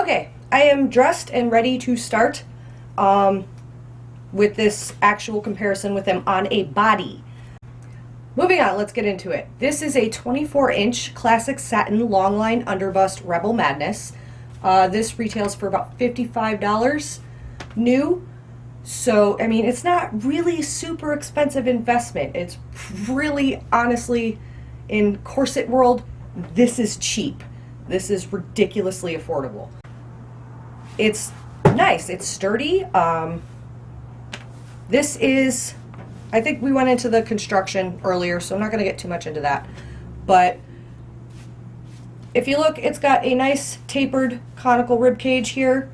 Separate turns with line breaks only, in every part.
Okay, I am dressed and ready to start with this actual comparison with them on a body. Moving on, let's get into it. This is a 24-inch classic satin longline underbust Rebel Madness. This retails for about $55 new. So, I mean, it's not really super expensive investment. It's really, honestly, in corset world, this is cheap. This is ridiculously affordable. It's nice. It's sturdy. This is, I think we went into the construction earlier, so I'm not going to get too much into that. But if you look, it's got a nice tapered conical rib cage here.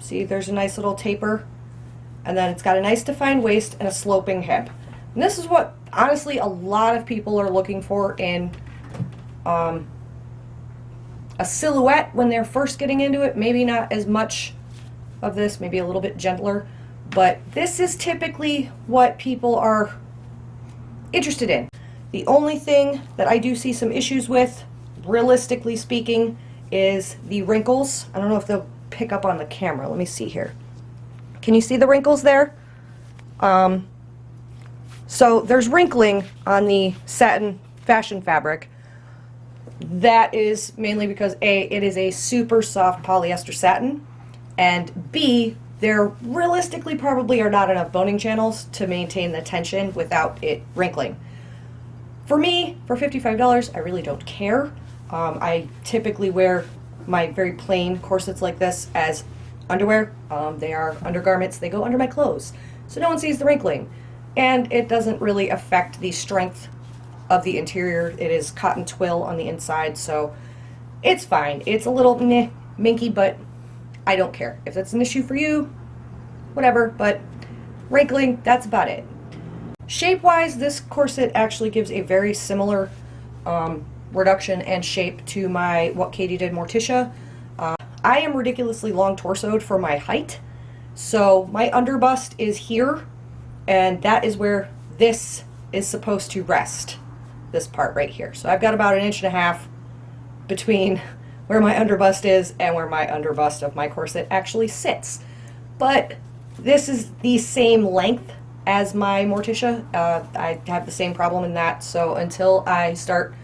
See, there's a nice little taper. And then it's got a nice defined waist and a sloping hip. And this is what, honestly, a lot of people are looking for in a silhouette when they're first getting into it. Maybe not as much of this, maybe a little bit gentler. But this is typically what people are interested in. The only thing that I do see some issues with, realistically speaking, is the wrinkles. I don't know if they'll pick up on the camera. Let me see here. Can you see the wrinkles there? So there's wrinkling on the satin fashion fabric. That is mainly because A, it is a super soft polyester satin, and B, there realistically probably are not enough boning channels to maintain the tension without it wrinkling. For me, for $55, I really don't care. I typically wear my very plain corsets like this as underwear. They are undergarments. They go under my clothes, so no one sees the wrinkling. And it doesn't really affect the strength of the interior. It is cotton twill on the inside, so it's fine. It's a little meh, minky, but I don't care. If that's an issue for you, whatever, but wrinkling, that's about it. Shape-wise, this corset actually gives a very similar reduction and shape to my What Katie Did Morticia. I am ridiculously long torsoed for my height, so my underbust is here, and that is where this is supposed to rest, this part right here. So I've got about 1.5 inches between where my underbust is and where my underbust of my corset actually sits. But this is the same length as my Morticia. I have the same problem in that, so until I start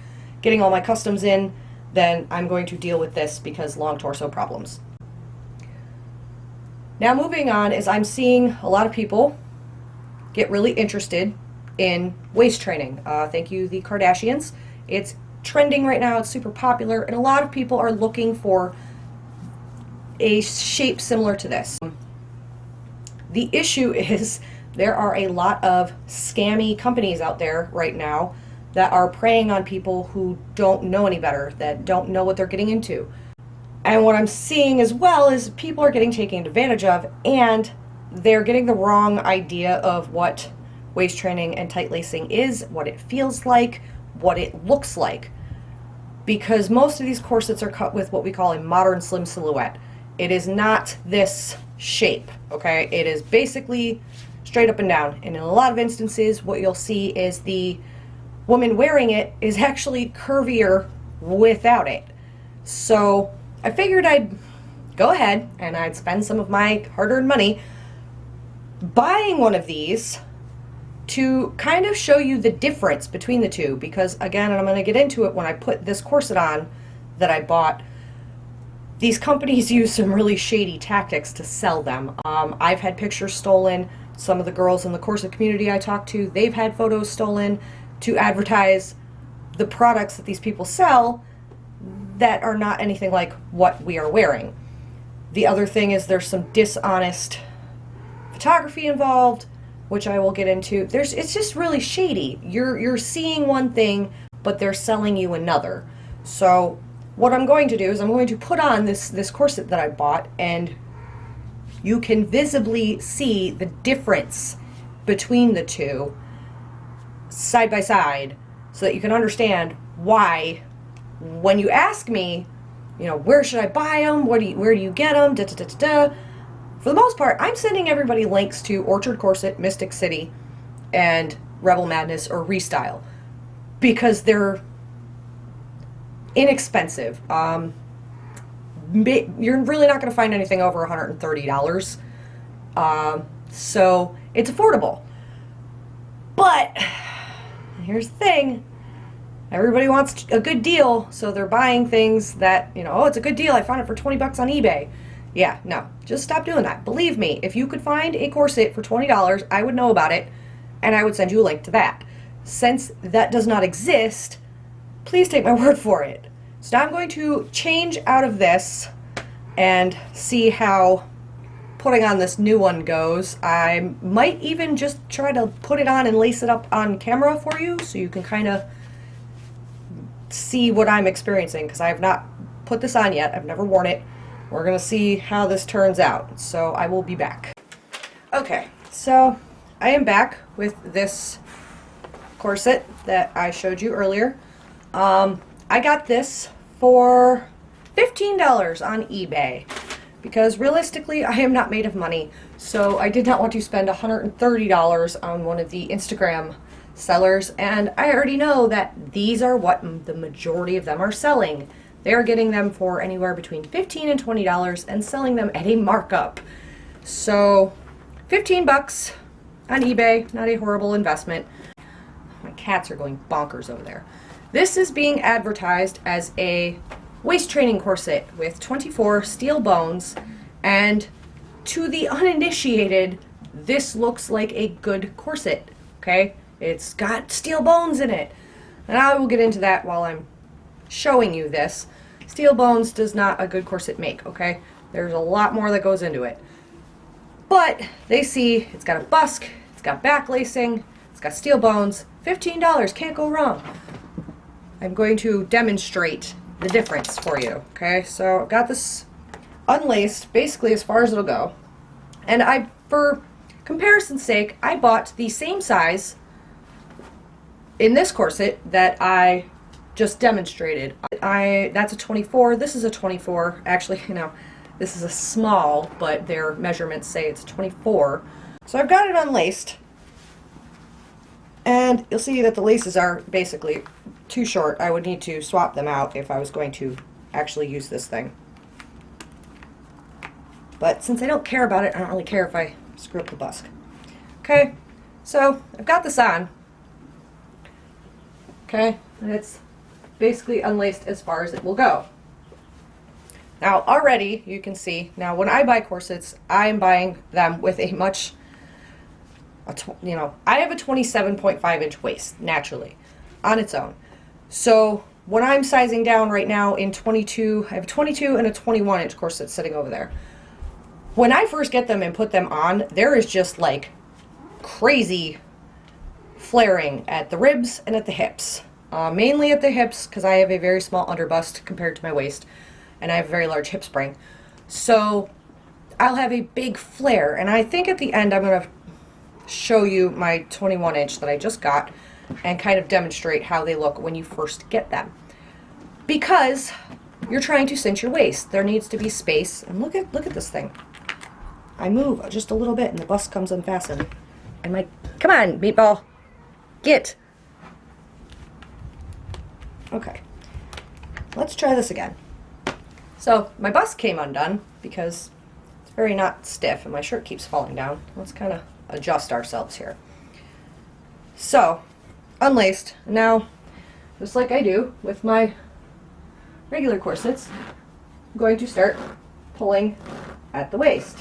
getting all my customs in, then I'm going to deal with this because long torso problems. Now moving on is I'm seeing a lot of people get really interested in waist training. Thank you, the Kardashians. It's trending right now, it's super popular, and a lot of people are looking for a shape similar to this. The issue is there are a lot of scammy companies out there right now that are preying on people who don't know any better, that don't know what they're getting into. And what I'm seeing as well is people are getting taken advantage of, and they're getting the wrong idea of what waist training and tight lacing is, what it feels like, what it looks like. Because most of these corsets are cut with what we call a modern slim silhouette. It is not this shape, okay? It is basically straight up and down. And in a lot of instances, what you'll see is the woman wearing it is actually curvier without it. So I figured I'd go ahead and I'd spend some of my hard-earned money buying one of these to kind of show you the difference between the two, because again, and I'm going to get into it when I put this corset on that I bought, these companies use some really shady tactics to sell them. I've had pictures stolen. Some of the girls in the corset community I talked to, they've had photos stolen to advertise the products that these people sell that are not anything like what we are wearing. The other thing is there's some dishonest photography involved, which I will get into. It's just really shady. You're seeing one thing, but they're selling you another. So what I'm going to do is I'm going to put on this corset that I bought, and you can visibly see the difference between the two side by side, so that you can understand why, when you ask me, you know, where should I buy them, where do you get them, da, da, da, da, da. For the most part, I'm sending everybody links to Orchard Corset, Mystic City, and Rebel Madness or Restyle, because they're inexpensive. you're really not going to find anything over $130. So it's affordable. But here's the thing. Everybody wants a good deal, so they're buying things that, you know, oh, it's a good deal. I found it for 20 bucks on eBay. Yeah, no, just stop doing that. Believe me, if you could find a corset for $20, I would know about it, and I would send you a link to that. Since that does not exist, please take my word for it. So now I'm going to change out of this and see how putting on this new one goes. I might even just try to put it on and lace it up on camera for you so you can kind of see what I'm experiencing, because I have not put this on yet. I've never worn it. We're going to see how this turns out. So I will be back. Okay, so I am back with this corset that I showed you earlier. I got this for $15 on eBay because realistically I am not made of money, so I did not want to spend $130 on one of the Instagram sellers, and I already know that these are what the majority of them are selling. They are getting them for anywhere between $15 and $20 and selling them at a markup. So 15 bucks on eBay, not a horrible investment. My cats are going bonkers over there. This is being advertised as a waist training corset with 24 steel bones, and to the uninitiated, this looks like a good corset, okay? It's got steel bones in it. And I will get into that while I'm showing you this. Steel bones does not a good corset make, okay? There's a lot more that goes into it. But they see it's got a busk, it's got back lacing, it's got steel bones, $15, can't go wrong. I'm going to demonstrate the difference for you, okay? So I've got this unlaced, basically as far as it'll go. And for comparison's sake, I bought the same size in this corset that I just demonstrated. That's a 24, this is a 24. Actually, you know, this is a small, but their measurements say it's 24. So I've got it unlaced, and you'll see that the laces are basically too short. I would need to swap them out if I was going to actually use this thing. But since I don't care about it, I don't really care if I screw up the busk. Okay, so I've got this on. Okay, and it's basically unlaced as far as it will go. Now already you can see, now when I buy corsets, I'm buying them with a much, you know, I have a 27.5 inch waist naturally on its own. So when I'm sizing down right now in 22, I have a 22 and a 21 inch corset sitting over there. When I first get them and put them on, there is just like crazy flaring at the ribs and at the hips. Mainly at the hips because I have a very small underbust compared to my waist, and I have a very large hip spring. So I'll have a big flare, and I think at the end I'm going to show you my 21 inch that I just got and kind of demonstrate how they look when you first get them. Because you're trying to cinch your waist. There needs to be space, and look at this thing. I move just a little bit and the bust comes unfastened. And come on, meatball, get. Okay, let's try this again. So my bust came undone because it's very not stiff and my shirt keeps falling down. Let's kind of adjust ourselves here. So, unlaced. Now, just like I do with my regular corsets, I'm going to start pulling at the waist.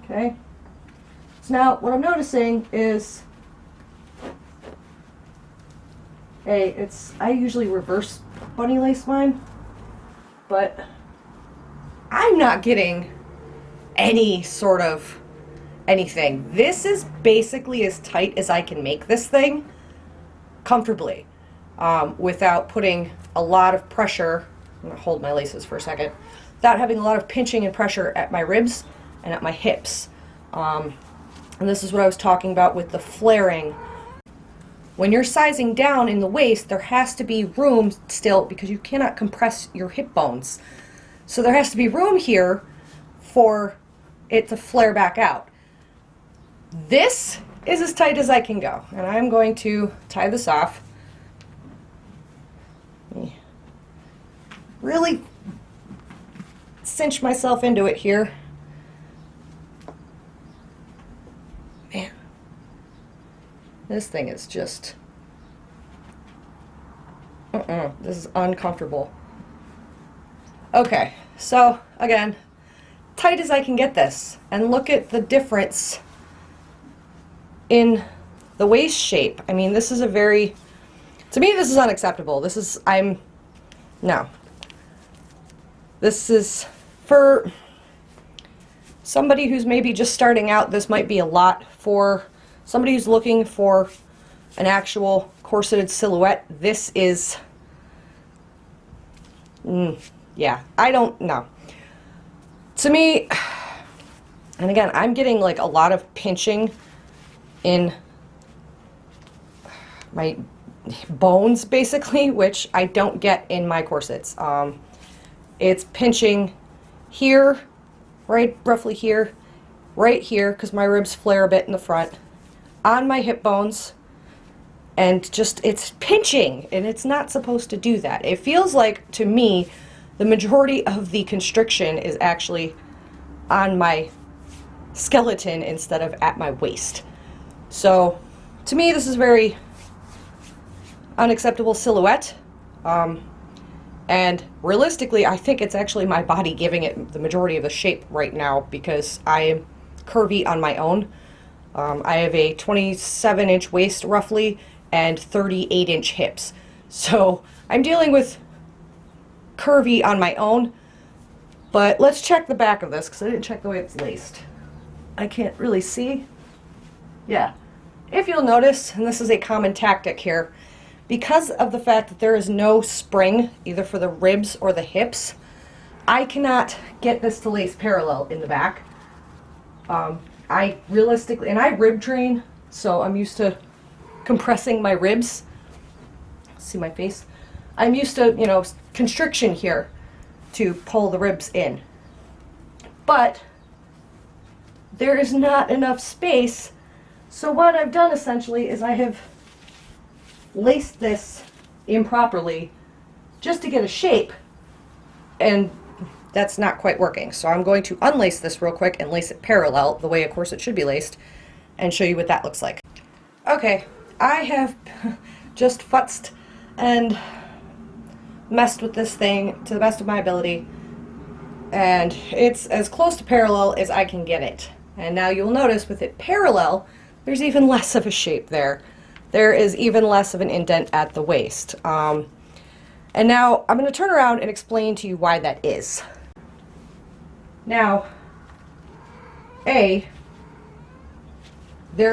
Okay? So now what I'm noticing is I usually reverse bunny lace mine, but I'm not getting any sort of anything. This is basically as tight as I can make this thing comfortably, without putting a lot of pressure. I'm gonna hold my laces for a second. Without having a lot of pinching and pressure at my ribs and at my hips. And this is what I was talking about with the flaring. When you're sizing down in the waist, there has to be room still because you cannot compress your hip bones. So there has to be room here for it to flare back out. This is as tight as I can go, and I'm going to tie this off. Really cinch myself into it here. Man, this thing is just, this is uncomfortable. Okay, so again, tight as I can get this, and look at the difference in the waist shape. I mean, this is a very, to me, this is unacceptable. This is, no. This is, for somebody who's maybe just starting out, this might be a lot. For somebody who's looking for an actual corseted silhouette, this is, yeah, I don't know. To me, and again, I'm getting like a lot of pinching in my bones, basically, which I don't get in my corsets. It's pinching here, right, roughly here, right here, because my ribs flare a bit in the front, on my hip bones, and just, it's pinching, and it's not supposed to do that. It feels like, to me, the majority of the constriction is actually on my skeleton instead of at my waist. So, to me, this is very unacceptable silhouette. And realistically, I think it's actually my body giving it the majority of the shape right now, because I am curvy on my own. I have a 27-inch waist roughly and 38-inch hips. So I'm dealing with curvy on my own. But let's check the back of this, because I didn't check the way it's laced. I can't really see. Yeah. If you'll notice, and this is a common tactic here, because of the fact that there is no spring, either for the ribs or the hips, I cannot get this to lace parallel in the back. I realistically, and I rib train, so I'm used to compressing my ribs. See my face? I'm used to, you know, constriction here to pull the ribs in. But there is not enough space, so what I've done essentially is I have laced this improperly just to get a shape, and that's not quite working. So I'm going to unlace this real quick and lace it parallel the way a corset should be laced and show you what that looks like. Okay, I have just futzed and messed with this thing to the best of my ability, and it's as close to parallel as I can get it. And now you'll notice with it parallel, there's even less of a shape there. There is even less of an indent at the waist. And now I'm going to turn around and explain to you why that is. Now, there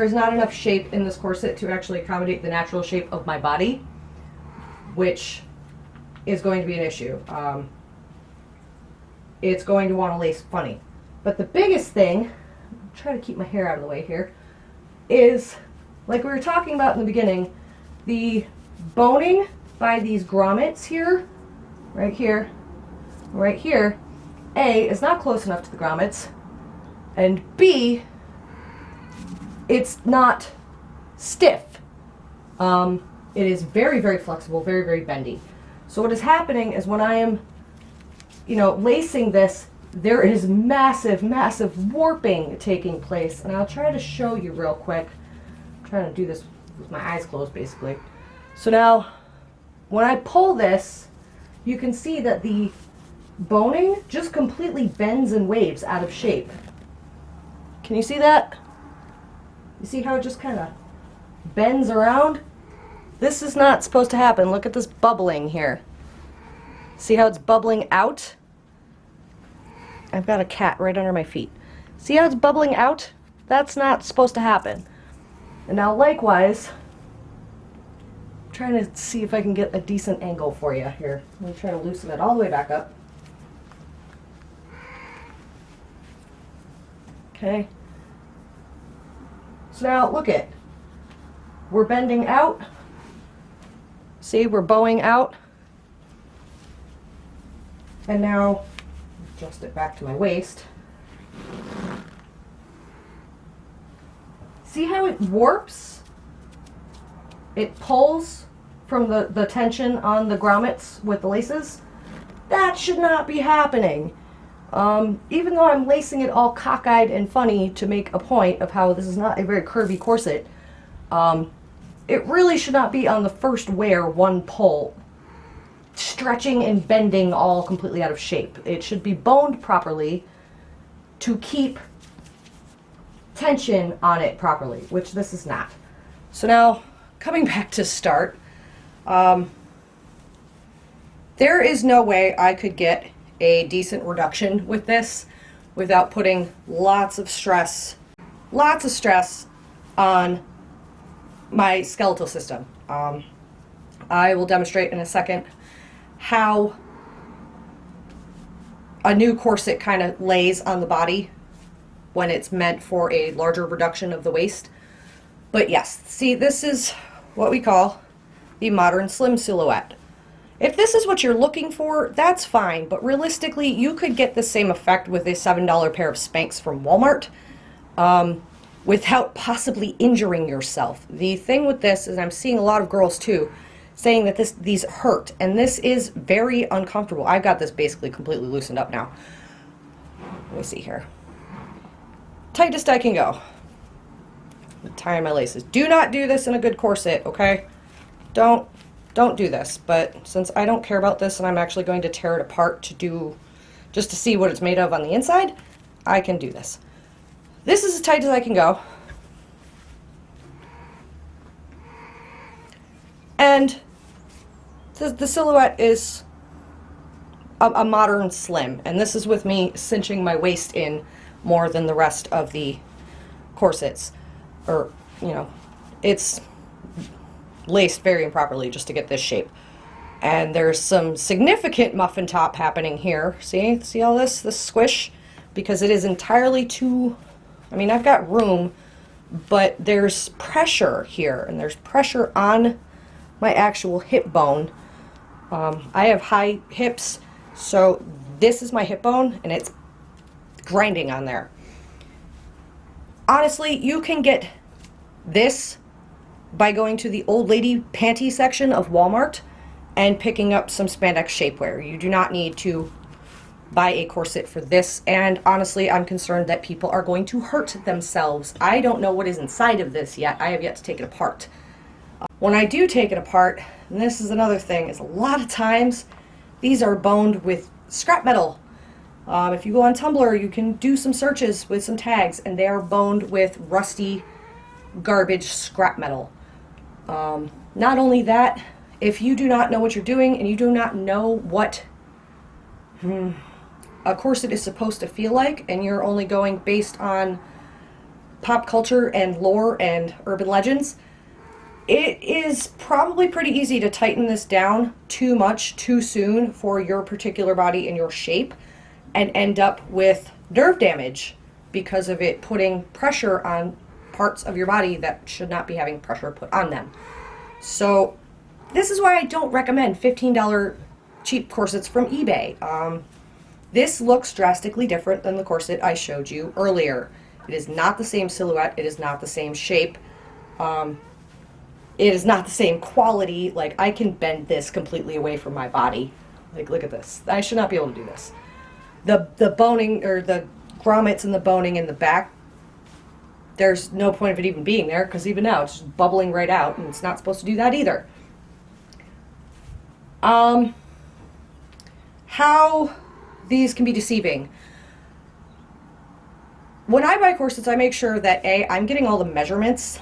is not enough shape in this corset to actually accommodate the natural shape of my body, which is going to be an issue. It's going to want to lace funny. But the biggest thing, I'll try to keep my hair out of the way here, is, like we were talking about in the beginning, the boning by these grommets here, right here, right here, A, is not close enough to the grommets, and B, it's not stiff. It is very, very flexible, very, very bendy. So what is happening is when I am, you know, lacing this, there is massive, massive warping taking place. And I'll try to show you real quick. I'm trying to do this with my eyes closed, basically. So now, when I pull this, you can see that the boning just completely bends and waves out of shape. Can you see that? You see how it just kind of bends around? This is not supposed to happen. Look at this bubbling here. See how it's bubbling out? I've got a cat right under my feet. See how it's bubbling out? That's not supposed to happen. And now likewise, I'm trying to see if I can get a decent angle for you here. Let me try to loosen it all the way back up. Okay. So now look it. We're bending out. See, we're bowing out. And now, adjust it back to my waist. See how it warps? It pulls from the tension on the grommets with the laces. That should not be happening. Even though I'm lacing it all cockeyed and funny to make a point of how this is not a very curvy corset, it really should not be on the first wear, one pull, stretching and bending all completely out of shape. It should be boned properly to keep tension on it properly, which this is not. So now, coming back to start, there is no way I could get a decent reduction with this without putting lots of stress on my skeletal system. I will demonstrate in a second how a new corset kind of lays on the body when it's meant for a larger reduction of the waist. But yes, see, this is what we call the modern slim silhouette. If this is what you're looking for, that's fine, but realistically, you could get the same effect with a $7 pair of Spanx from Walmart without possibly injuring yourself. The thing with this is I'm seeing a lot of girls too saying that these hurt, and this is very uncomfortable. I've got this basically completely loosened up now. Let me see here. Tightest I can go. Tying my laces. Do not do this in a good corset, okay? Don't do this. But since I don't care about this and I'm actually going to tear it apart just to see what it's made of on the inside, I can do this. This is as tight as I can go. And the silhouette is a modern slim, and this is with me cinching my waist in more than the rest of the corsets. Or, you know, it's laced very improperly just to get this shape. And there's some significant muffin top happening here. See all this squish? Because it is entirely too, I mean, I've got room, but there's pressure here, and there's pressure on my actual hip bone. I have high hips, so this is my hip bone, and it's grinding on there. Honestly, you can get this by going to the old lady panty section of Walmart and picking up some spandex shapewear. You do not need to buy a corset for this, and honestly, I'm concerned that people are going to hurt themselves. I don't know what is inside of this yet. I have yet to take it apart. When I do take it apart, and this is another thing, is a lot of times these are boned with scrap metal. If you go on Tumblr, you can do some searches with some tags, and they are boned with rusty, garbage scrap metal. Not only that, if you do not know what you're doing and you do not know what a corset is supposed to feel like, and you're only going based on pop culture and lore and urban legends, it is probably pretty easy to tighten this down too much too soon for your particular body and your shape and end up with nerve damage because of it putting pressure on parts of your body that should not be having pressure put on them. So this is why I don't recommend $15 cheap corsets from eBay. This looks drastically different than the corset I showed you earlier. It is not the same silhouette. It is not the same shape. It is not the same quality. Like, I can bend this completely away from my body. Like, look at this. I should not be able to do this. The boning, or the grommets and the boning in the back, there's no point of it even being there, because even now it's just bubbling right out, and it's not supposed to do that either. How these can be deceiving. When I buy corsets, I make sure that A, I'm getting all the measurements,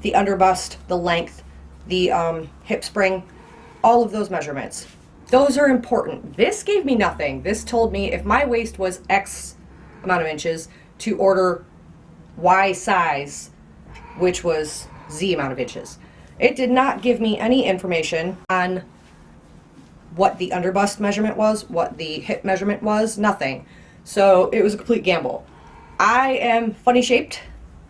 the underbust, the length, the hip spring, all of those measurements. Those are important. This gave me nothing. This told me if my waist was X amount of inches to order Y size, which was Z amount of inches. It did not give me any information on what the underbust measurement was, what the hip measurement was, nothing. So it was a complete gamble. I am funny shaped.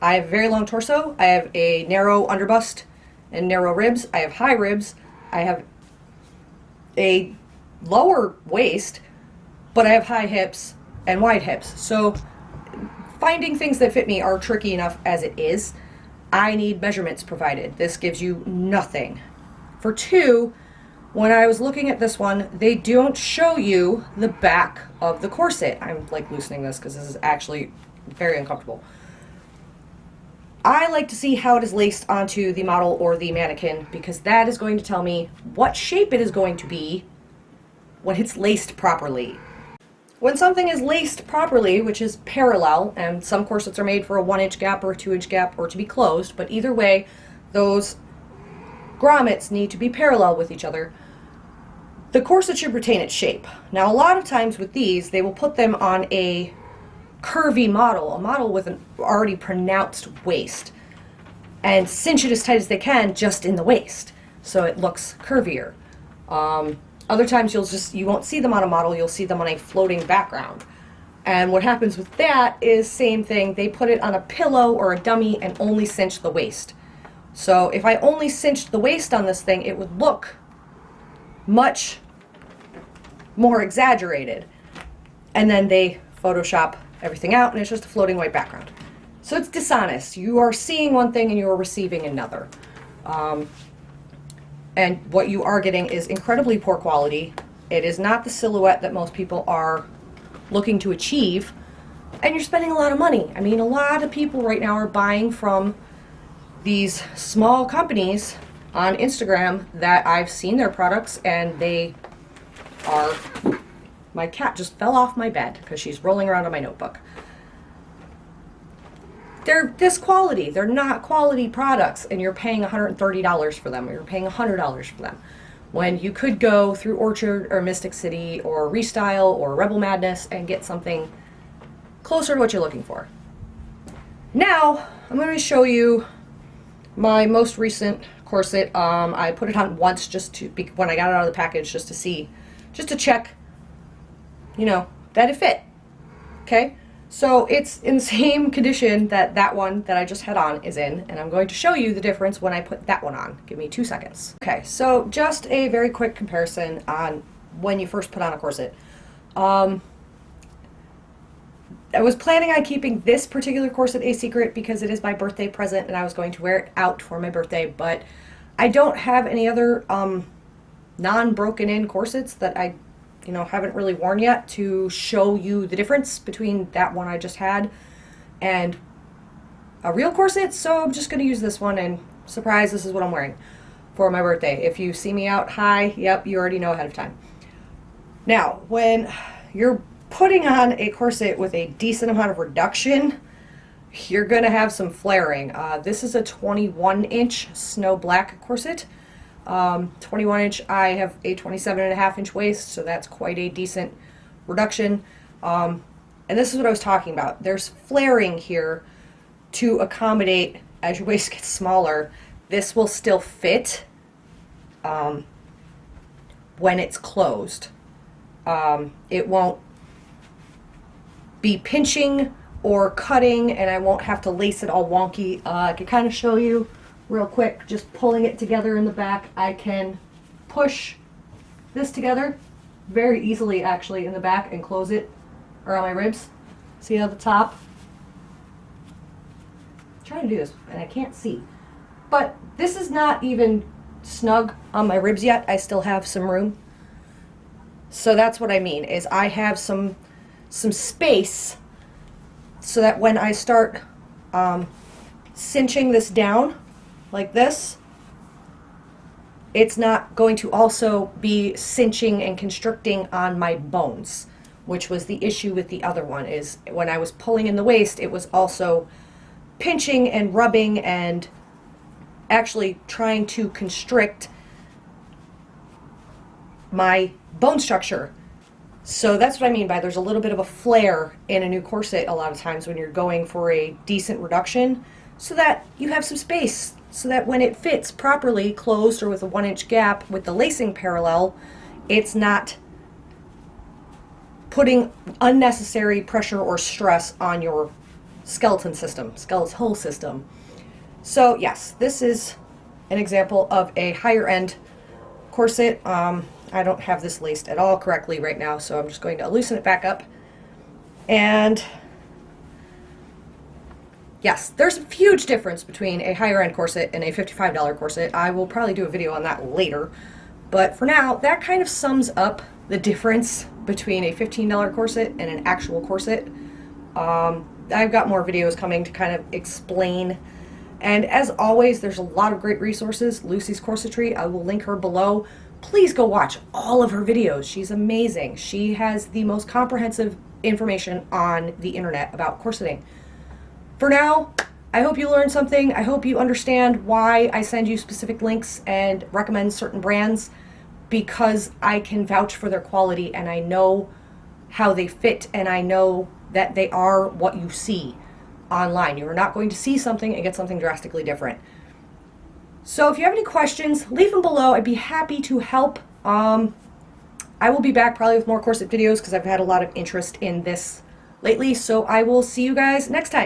I have a very long torso. I have a narrow underbust and narrow ribs. I have high ribs. I have a lower waist, but I have high hips and wide hips. So finding things that fit me are tricky enough as it is. I need measurements provided. This gives you nothing. For two, when I was looking at this one, they don't show you the back of the corset. I'm like loosening this because this is actually very uncomfortable. I like to see how it is laced onto the model or the mannequin, because that is going to tell me what shape it is going to be when it's laced properly. When something is laced properly, which is parallel, and some corsets are made for a 1-inch gap or a 2-inch gap or to be closed, but either way, those grommets need to be parallel with each other, the corset should retain its shape. Now, a lot of times with these, they will put them on a curvy model, a model with an already pronounced waist, and cinch it as tight as they can just in the waist, so it looks curvier. Other times you won't see them on a model, you'll see them on a floating background. And what happens with that is same thing, they put it on a pillow or a dummy and only cinch the waist. So if I only cinched the waist on this thing, it would look much more exaggerated. And then they Photoshop everything out and it's just a floating white background. So it's dishonest. You are seeing one thing and you are receiving another. And what you are getting is incredibly poor quality. It is not the silhouette that most people are looking to achieve, and you're spending a lot of money. I mean, a lot of people right now are buying from these small companies on Instagram that I've seen their products, and they are... My cat just fell off my bed because she's rolling around on my notebook. They're this quality. They're not quality products, and you're paying $130 for them, or you're paying $100 for them, when you could go through Orchard or Mystic City or Restyle or Rebel Madness and get something closer to what you're looking for. Now, I'm going to show you my most recent corset. I put it on once just to, when I got it out of the package, just to see, just to check, you know, that it fit. Okay? So it's in the same condition that that one that I just had on is in, and I'm going to show you the difference when I put that one on. Give me 2 seconds. Okay, so just a very quick comparison on when you first put on a corset. I was planning on keeping this particular corset a secret because it is my birthday present and I was going to wear it out for my birthday, but I don't have any other non-broken in corsets that I haven't really worn yet to show you the difference between that one I just had and a real corset, so I'm just going to use this one, and surprise, this is what I'm wearing for my birthday. If you see me out high, yep, you already know ahead of time. Now, when you're putting on a corset with a decent amount of reduction, you're going to have some flaring. This is a 21-inch snow black corset. 21-inch, I have a 27.5-inch waist, so that's quite a decent reduction. And this is what I was talking about. There's flaring here to accommodate as your waist gets smaller. This will still fit when it's closed. It won't be pinching or cutting, and I won't have to lace it all wonky. I can kind of show you real quick, just pulling it together in the back. I can push this together very easily actually in the back and close it around my ribs. See at the top? I'm trying to do this and I can't see. But this is not even snug on my ribs yet. I still have some room. So that's what I mean, is I have some space so that when I start cinching this down like this, it's not going to also be cinching and constricting on my bones, which was the issue with the other one. Is when I was pulling in the waist, it was also pinching and rubbing and actually trying to constrict my bone structure. So that's what I mean by there's a little bit of a flare in a new corset a lot of times when you're going for a decent reduction, so that you have some space, so that when it fits properly closed or with a 1-inch gap with the lacing parallel, it's not putting unnecessary pressure or stress on your skeletal system. So yes, this is an example of a higher end corset. I don't have this laced at all correctly right now, so I'm just going to loosen it back up. And yes, there's a huge difference between a higher end corset and a $55 corset. I will probably do a video on that later. But for now, that kind of sums up the difference between a $15 corset and an actual corset. I've got more videos coming to kind of explain. And as always, there's a lot of great resources. Lucy's Corsetry, I will link her below. Please go watch all of her videos. She's amazing. She has the most comprehensive information on the internet about corseting. For now, I hope you learned something. I hope you understand why I send you specific links and recommend certain brands, because I can vouch for their quality and I know how they fit and I know that they are what you see online. You are not going to see something and get something drastically different. So if you have any questions, leave them below. I'd be happy to help. I will be back probably with more corset videos because I've had a lot of interest in this lately. So I will see you guys next time.